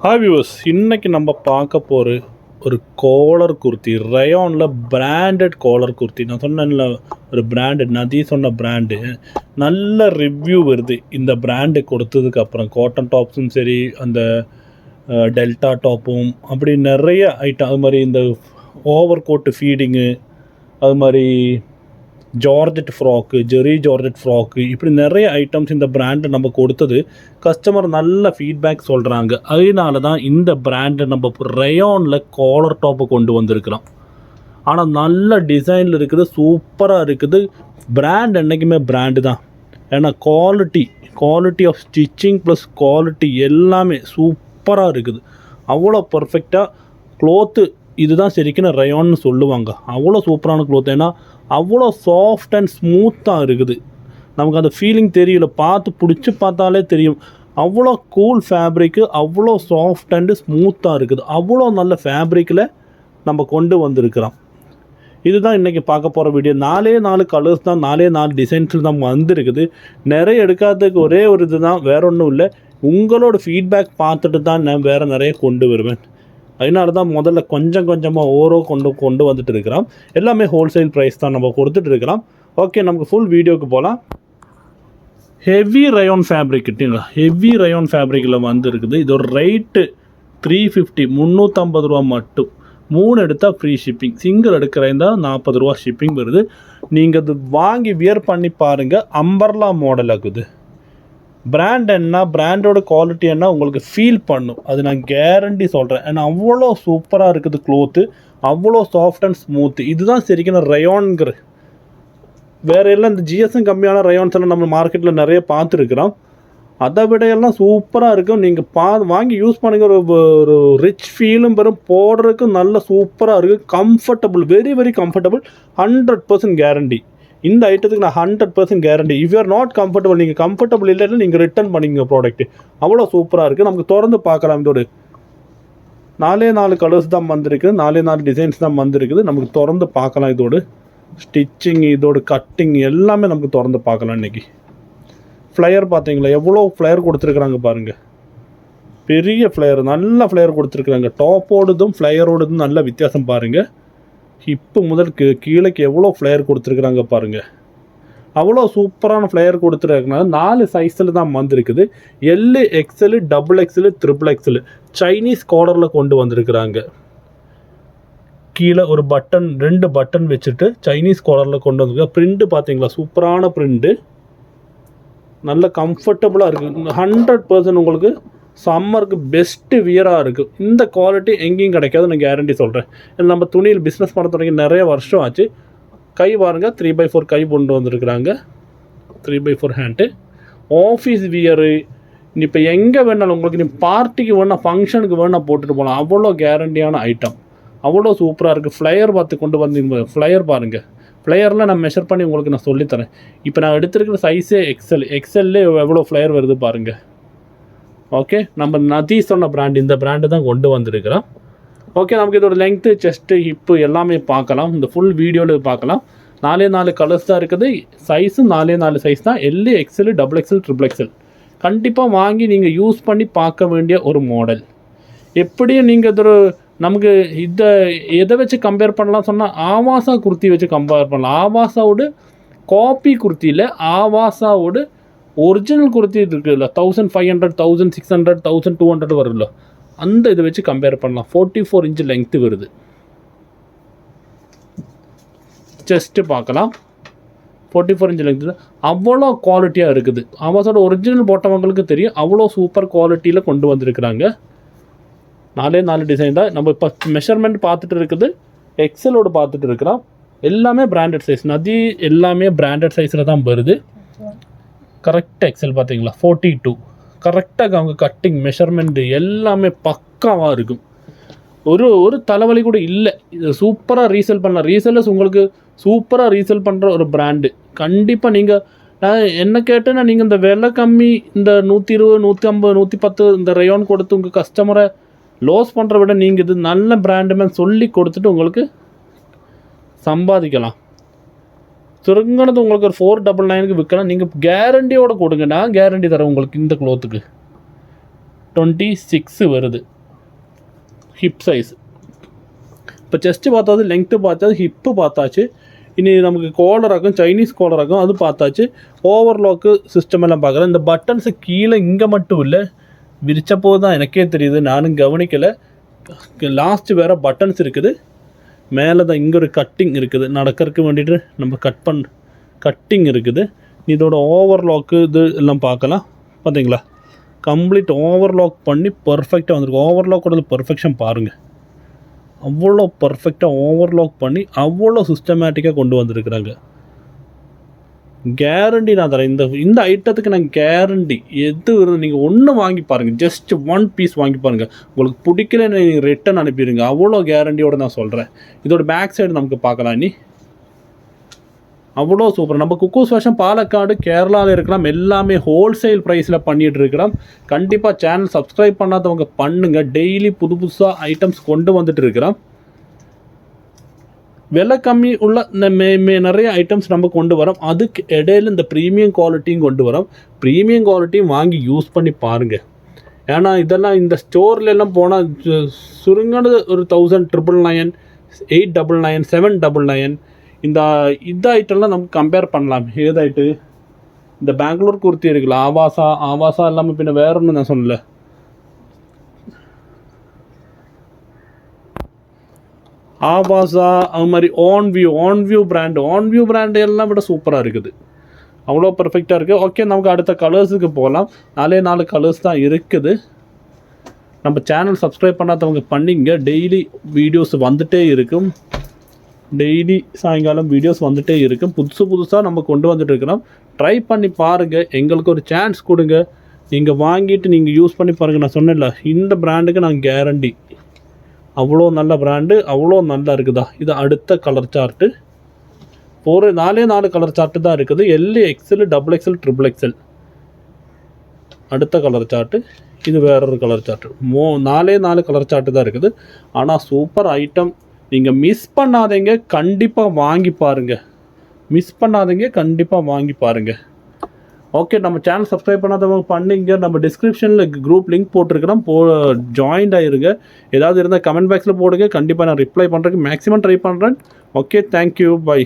Hi viewers, இன்னைக்கு நம்ம பார்க்க போகிற ஒரு காலர் குர்த்தி, ரயானில் பிராண்டட் காலர் குர்த்தி. நான் சொன்னேன்ல, ஒரு பிராண்டு, நதி சொன்ன பிராண்டு நல்ல ரிவ்யூ வருது இந்த பிராண்டு கொடுத்ததுக்கப்புறம். காட்டன் டாப்ஸும் சரி, அந்த டெல்டா டாப்பும், அப்படி நிறைய ஐட்டம், அது மாதிரி இந்த ஓவர் கோட்டு ஃபீடிங்கு, அது மாதிரி ஜார்ஜெட் ஃப்ராக்கு, ஜெரி ஜார்ஜெட் ஃப்ராக்கு, இப்படி நிறைய ஐட்டம்ஸ் இந்த பிராண்டை நம்ம கொடுத்தது கஸ்டமர் நல்ல ஃபீட்பேக் சொல்கிறாங்க. அதனால தான் இந்த பிராண்டை நம்ம ரயானில் காலர் டாப்பை கொண்டு வந்திருக்கிறோம். ஆனால் நல்ல டிசைனில் இருக்குது, சூப்பராக இருக்குது. பிராண்ட் என்றைக்குமே பிராண்டு தான். ஏன்னா quality of stitching plus quality எல்லாமே சூப்பராக இருக்குது. அவ்வளோ பர்ஃபெக்டாக க்ளோத்து இதுதான் சரிக்குன்னு ரயான்னு சொல்லுவாங்க. அவ்வளோ சூப்பரான க்ளோத். ஏன்னா அவ்வளோ சாஃப்ட் அண்ட் ஸ்மூத்தாக இருக்குது. நமக்கு அந்த ஃபீலிங் தெரியல, பார்த்து பிடிச்சி பார்த்தாலே தெரியும். அவ்வளோ கூல் ஃபேப்ரிக்கு, அவ்வளோ சாஃப்ட் அண்டு ஸ்மூத்தாக இருக்குது. அவ்வளோ நல்ல ஃபேப்ரிக்கில் நம்ம கொண்டு வந்திருக்கிறோம். இதுதான் இன்றைக்கி பார்க்க போகிற வீடியோ. 4 கலர்ஸ் தான், 4 டிசைன்ஸில் தான் வந்திருக்குது. நிறைய எடுக்காததுக்கு ஒரே ஒரு இது தான், வேற ஒன்றும் இல்லை. உங்களோட ஃபீட்பேக் பார்த்துட்டு தான் நான் வேறு நிறைய கொண்டு வருவேன். அதனால தான் முதல்ல கொஞ்சம் கொஞ்சமாக கொண்டு வந்துட்டு இருக்கிறோம். எல்லாமே ஹோல்சேல் ப்ரைஸ் தான் நம்ம கொடுத்துட்டு இருக்கிறோம். ஓகே, நமக்கு ஃபுல் வீடியோவுக்கு போகலாம். ஹெவி ரயான் ஃபேப்ரிக் கிட்டீங்களா, ஹெவி ரயான் ஃபேப்ரிக்கில் வந்துருக்குது. இதோட ரேட்டு 350, 350 ரூபா மட்டும். 3 எடுத்தால் ஃப்ரீ ஷிப்பிங், சிங்கிள் எடுக்கிறதா 40 ரூபா ஷிப்பிங் வருது. நீங்கள் அது வாங்கி வியர் பண்ணி பாருங்கள். அம்பர்லா மாடல் ஆகுது. பிராண்ட் என்ன, பிராண்டோட குவாலிட்டி என்ன உங்களுக்கு ஃபீல் பண்ணும், அது நான் கேரண்டி சொல்கிறேன். ஏன்னா அவ்வளோ சூப்பராக இருக்குது க்ளோத்து, அவ்வளோ சாஃப்ட் அண்ட் ஸ்மூத்து. இதுதான் சரிக்கான ரயான்கிற. வேறு எல்லாம் இந்த ஜிஎஸ்எம் கம்மியான ரயான்ஸ் எல்லாம் நம்ம மார்க்கெட்டில் நிறைய பார்த்துருக்குறோம். அதை விட எல்லாம் சூப்பராக இருக்கும். நீங்கள் வாங்கி யூஸ் பண்ணுங்க. ஒரு ரிச் ஃபீலும் பெறும், போடுறதுக்கும் நல்ல சூப்பராக இருக்குது. Comfortable, very very comfortable. 100% guarantee. இந்த ஐட்டத்துக்கு நான் 100% guarantee. If you are not comfortable, நீங்கள் கம்ஃபர்டபுள் இல்லைன்னா நீங்கள் ரிட்டர்ன் பண்ணிங்க ப்ராடக்ட்டு. அவ்வளோ சூப்பராக இருக்குது. நமக்கு திறந்து பார்க்கலாம். இதோட 4 கலர்ஸ் தான் வந்திருக்குது, 4 டிசைன்ஸ் தான் வந்திருக்குது. நமக்கு திறந்து பார்க்கலாம். இதோட ஸ்டிச்சிங், இதோட கட்டிங் எல்லாமே நமக்கு திறந்து பார்க்கலாம். இன்றைக்கி ஃப்ளையர் பார்த்தீங்களா, எவ்வளோ ஃப்ளையர் கொடுத்துருக்குறாங்க பாருங்கள். பெரிய ஃப்ளையர், நல்ல ஃப்ளையர் கொடுத்துருக்குறாங்க. டாப்போடதும் ஃப்ளையரோடதும் நல்ல வித்தியாசம் பாருங்கள். ஹிப்பு முதல் கீழேக்கு எவ்வளோ ஃப்ளையர் கொடுத்துருக்குறாங்க பாருங்கள். அவ்வளோ சூப்பரான ஃப்ளையர் கொடுத்துருக்குனால 4 சைஸில் தான் வந்திருக்குது. L, XL, XXL, XXL. Chinese காலரில் கொண்டு வந்திருக்கிறாங்க. கீழே ஒரு பட்டன், 2 பட்டன் வச்சுட்டு சைனீஸ் காலரில் கொண்டு வந்திருக்காங்க. ப்ரிண்ட்டு பார்த்தீங்களா, சூப்பரான ப்ரிண்ட்டு, நல்ல கம்ஃபர்டபுளாக இருக்குது. 100% உங்களுக்கு சம்மருக்கு பெஸ்ட்டு வியராக இருக்குது. இந்த குவாலிட்டி எங்கேயும் கிடைக்காது, நான் கேரண்டி சொல்கிறேன். நம்ம துணியில் பிஸ்னஸ் பண்ண தொடங்கி நிறைய வருஷம் ஆச்சு. கை பாருங்கள், 3x4 கை கொண்டு வந்திருக்கிறாங்க. 3x4 hand. ஆஃபீஸ் வியரு, இப்போ எங்கே வேணாலும் உங்களுக்கு, நீ பார்ட்டிக்கு வேணால், ஃபங்க்ஷனுக்கு வேணால் போட்டுட்டு போகலாம். அவ்வளோ கேரண்டியான ஐட்டம், அவ்வளோ சூப்பராக இருக்குது. ஃப்ளையர் பார்த்து கொண்டு வந்து, ஃப்ளையர் பாருங்கள். ஃப்ளையரில் நான் மெஷர் பண்ணி உங்களுக்கு நான் சொல்லித்தரேன். இப்போ நான் எடுத்துருக்கிற சைஸே எக்ஸ்எல்லே எவ்வளோ ஃப்ளையர் வருது பாருங்கள். ஓகே, நம்ம நதி சொன்ன பிராண்ட், இந்த பிராண்டு தான் கொண்டு வந்திருக்கிறோம். ஓகே, நமக்கு இதோட லெங்க்த்து, செஸ்ட்டு, ஹிப்பு எல்லாமே பார்க்கலாம். இந்த ஃபுல் வீடியோவில் பார்க்கலாம். 4 கலர்ஸ் தான் இருக்குது. சைஸும் 4 சைஸ் தான். L, XL, XXL, XXL. கண்டிப்பாக வாங்கி நீங்கள் யூஸ் பண்ணி பார்க்க வேண்டிய ஒரு மாடல். எப்படியும் நீங்கள் இது நமக்கு எதை வச்சு கம்பேர் பண்ணலாம் சொன்னால், ஆவாசா குர்த்தி வச்சு கம்பேர் பண்ணலாம். ஆவாசாவோட காப்பி குர்த்தியில் ஆவாசாவோட ஒரிஜினல் குர்த்தி இருக்குல்ல, 1500, 1600, 1200 வரும்ல, அந்த இதை வச்சு கம்பேர் பண்ணலாம். 44 இன்ச்சு லெங்க்த்து வருது. செஸ்ட்டு பார்க்கலாம், 44 இன்ச்சு லெங்க்த்து. அவ்வளோ குவாலிட்டியாக இருக்குது. ஆவாசோட ஒரிஜினல் போட்டவங்களுக்கு தெரியும், அவ்வளோ சூப்பர் குவாலிட்டியில் கொண்டு வந்திருக்கிறாங்க. 4 டிசைன் தான். நம்ம இப்போ மெஷர்மெண்ட் பார்த்துட்டு இருக்குது, எக்ஸலோடு பார்த்துட்டு இருக்கிறோம். எல்லாமே பிராண்டட் சைஸ். நதி எல்லாமே பிராண்டட் சைஸில் தான் வருது. கரெக்டாக எக்ஸல் பார்த்தீங்களா, 42. கரெக்டாக அவங்க கட்டிங், மெஷர்மெண்ட்டு எல்லாமே பக்காவாக இருக்கும். ஒரு தலைவலி கூட இல்லை. இது சூப்பராக ரீசேல் பண்ணலாம். ரீசேலர்ஸ் உங்களுக்கு சூப்பராக ரீசேல் பண்ணுற ஒரு பிராண்டு. கண்டிப்பாக நீங்கள் என்ன கேட்டேன்னா, நீங்கள் இந்த விலை கம்மி, இந்த 120, 150, 110 இந்த ரயான் கொடுத்து உங்கள் கஸ்டமரை லோஸ் பண்ணுற விட, நீங்கள் இது நல்ல பிராண்டுமே சொல்லி கொடுத்துட்டு உங்களுக்கு சம்பாதிக்கலாம். சுருங்கினது உங்களுக்கு ஒரு 499க்கு விற்கலாம். நீங்கள் கேரண்டியோடு கொடுங்க, நான் கேரண்டி தரேன் உங்களுக்கு இந்த க்ளோத்துக்கு. 26 வருது ஹிப் சைஸ். இப்போ செஸ்ட்டு பார்த்தாது, லெங்க்த்து பார்த்தாது, ஹிப்பு பார்த்தாச்சு. இனி நமக்கு கோலராகும், சைனீஸ் கோலராகும் அது பார்த்தாச்சு. ஓவர்லாக்கு சிஸ்டம் எல்லாம் பார்க்குறேன். இந்த பட்டன்ஸு கீழே இங்கே மட்டும் இல்லை, விரிச்சப்போ தான் எனக்கே தெரியுது, நானும் கவனிக்கலை. லாஸ்ட்டு வேறு பட்டன்ஸ் இருக்குது. மேலே தான் இங்கே ஒரு கட்டிங் இருக்குது, நடக்கிறதுக்கு வேண்டிட்டு நம்ம கட்டிங் இருக்குது. இதோட ஓவர்லாக்கு இது எல்லாம் பார்க்கலாம். பார்த்தீங்களா, கம்ப்ளீட் ஓவர்லாக் பண்ணி பர்ஃபெக்டாக வந்திருக்கு. ஓவர்லாக்கோட பர்ஃபெக்ஷன் பாருங்கள், அவ்வளோ பர்ஃபெக்டாக ஓவர்லாக் பண்ணி அவ்வளோ சிஸ்டமேட்டிக்காக கொண்டு வந்திருக்கிறாங்க. கேரண்டி நான் தரேன். இந்த ஐட்டத்துக்கு நான் கேரண்டி எது வருது, நீங்கள் ஒன்று வாங்கி பாருங்கள், ஜஸ்ட் 1 பீஸ் வாங்கி பாருங்கள். உங்களுக்கு பிடிக்கல நீங்கள் ரிட்டன் அனுப்பிடுங்க, அவ்வளோ கேரண்டியோடு நான் சொல்கிறேன். இதோட பேக் சைடு நமக்கு பார்க்கலாம். இனி அவ்வளோ சூப்பர். நம்ம குக்கூஸ் ஃபேஷன் பாலக்காடு கேரளாவில் இருக்கலாம், எல்லாமே ஹோல்சேல் ப்ரைஸில் பண்ணிகிட்டு இருக்கிறோம். கண்டிப்பாக சேனல் சப்ஸ்கிரைப் பண்ணாதவங்க பண்ணுங்கள். டெய்லி புதுசாக ஐட்டம்ஸ் கொண்டு வந்துட்டு இருக்கிறோம். விலை கம்மி உள்ள நிறைய ஐட்டம்ஸ் நம்ம கொண்டு வரோம். அதுக்கு இடையில இந்த ப்ரீமியம் குவாலிட்டியும் கொண்டு வரோம். ப்ரீமியம் குவாலிட்டியும் வாங்கி யூஸ் பண்ணி பாருங்கள். ஏன்னா இதெல்லாம் இந்த ஸ்டோர்லெல்லாம் போனால் சுருங்கினது ஒரு 1000, 999, 899, 799. இந்த ஐட்டம்லாம் நமக்கு கம்பேர் பண்ணலாம். ஏதாயிட்டு இந்த பெங்களூர் குர்த்தி இருக்குல்ல, ஆவாசா இல்லாமல் பின்ன வேற ஒன்று நான் சொல்லலை, ஆவாசா, அது மாதிரி ஆன்வியூ பிராண்டு எல்லாம் விட சூப்பராக இருக்குது. அவ்வளோ பர்ஃபெக்டாக இருக்குது. ஓகே, நமக்கு அடுத்த கலர்ஸுக்கு போகலாம். 4 கலர்ஸ் தான் இருக்குது. நம்ம சேனல் சப்ஸ்கிரைப் பண்ணாதவங்க பண்ணிங்க. டெய்லி வீடியோஸ் வந்துகிட்டே இருக்கும். டெய்லி சாயங்காலம் வீடியோஸ் வந்துகிட்டே இருக்கும். புதுசாக நம்ம கொண்டு வந்துட்டு இருக்கிறோம். ட்ரை பண்ணி பாருங்கள், எங்களுக்கு ஒரு சான்ஸ் கொடுங்க. நீங்கள் வாங்கிட்டு நீங்கள் யூஸ் பண்ணி பாருங்கள். நான் சொன்னேன்ல, இந்த பிராண்டுக்கு நான் கேரண்டி. அவ்வளோ நல்ல பிராண்டு, அவ்வளோ நல்லா இருக்குதா. இது அடுத்த கலர் சார்ட்டு. 4 கலர் சார்ட்டு தான் இருக்குது. L, XL, XXL, XXL. அடுத்த கலர் சார்ட்டு. இது வேறொரு கலர் சார்ட்டு. 4 கலர் சார்ட்டு தான் இருக்குது. ஆனால் சூப்பர் ஐட்டம். நீங்கள் மிஸ் பண்ணாதீங்க, கண்டிப்பாக வாங்கி பாருங்கள். ஓகே, நம்ம சேனல் சப்ஸ்கிரைப் பண்ணாதவங்க பண்ணிங்க. நம்ம டிஸ்கிரிப்ஷனில் குரூப் லிங்க் போட்டிருக்கிறோம், ஜாயின்ட் ஆகிருங்க. ஏதாவது இருந்தால் கமெண்ட் பாக்ஸில் போடுங்க, கண்டிப்பாக நான் ரிப்ளை பண்ணுறதுக்கு மேக்ஸிமம் ட்ரை பண்ணுறேன். Okay, thank you, by.